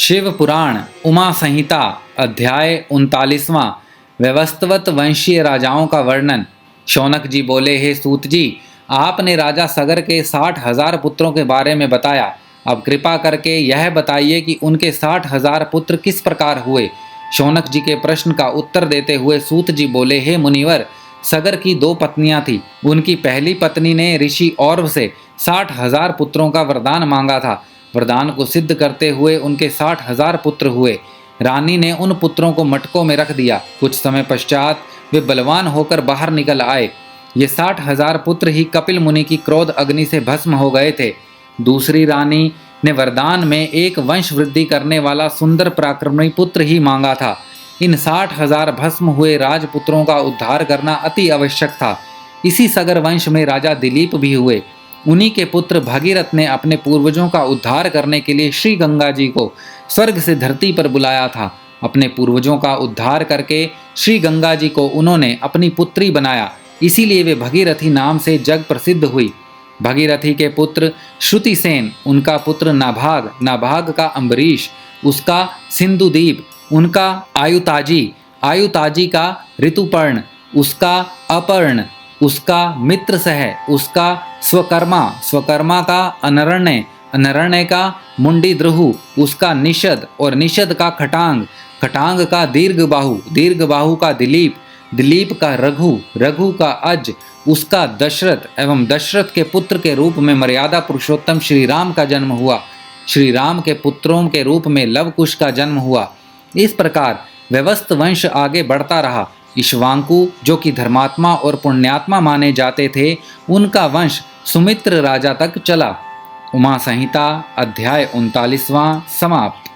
शिव पुराण उमा संहिता अध्याय 39वां व्यवस्तवत वंशीय राजाओं का वर्णन। शौनक जी बोले, हे सूत जी, आपने राजा सगर के 60,000 पुत्रों के बारे में बताया। अब कृपा करके यह बताइए कि उनके 60,000 पुत्र किस प्रकार हुए। शौनक जी के प्रश्न का उत्तर देते हुए सूत जी बोले, हे मुनिवर, सगर की 2 पत्नियां थी। उनकी पहली पत्नी ने ऋषि औरव से 60,000 पुत्रों का वरदान मांगा था। वरदान को सिद्ध करते हुए उनके 60,000 पुत्र हुए। रानी ने उन पुत्रों को मटकों में रख दिया। कुछ समय पश्चात वे बलवान होकर बाहर निकल आए। ये 60,000 पुत्र ही कपिल मुनि की क्रोध अग्नि से भस्म हो गए थे। दूसरी रानी ने वरदान में एक वंश वृद्धि करने वाला सुंदर पराक्रमी पुत्र ही मांगा था। इन 60,000 भस्म हुए राजपुत्रों का उद्धार करना अति आवश्यक था। इसी सगर वंश में राजा दिलीप भी हुए। उन्हीं के पुत्र भगीरथ ने अपने पूर्वजों का उद्धार करने के लिए श्री गंगा जी को स्वर्ग से धरती पर बुलाया था। अपने पूर्वजों का उद्धार करके श्री गंगा जी को उन्होंने अपनी पुत्री बनाया, इसीलिए वे भगीरथी नाम से जग प्रसिद्ध हुई। भगीरथी के पुत्र श्रुतिसेन, उनका पुत्र नाभाग, नाभाग का अम्बरीश, उसका सिंधुदीप, उनका आयुताजी, आयुताजी का ऋतुपर्ण, उसका अपर्ण, उसका मित्रसह, उसका स्वकर्मा, स्वकर्मा का अनरण्य, अनरण्य का मुंडीद्रुहु, उसका निषद और निषद का खटांग, खटांग का दीर्घबाहु, दीर्घबाहु का दिलीप, दिलीप का रघु, रघु का अज, उसका दशरथ एवं दशरथ के पुत्र के रूप में मर्यादा पुरुषोत्तम श्री राम का जन्म हुआ। श्री राम के पुत्रों के रूप में लवकुश का जन्म हुआ। इस प्रकार व्यवस्त वंश आगे बढ़ता रहा। इक्ष्वाकु, जो कि धर्मात्मा और पुण्यात्मा माने जाते थे, उनका वंश सुमित्र राजा तक चला। उमा संहिता अध्याय 39वां समाप्त।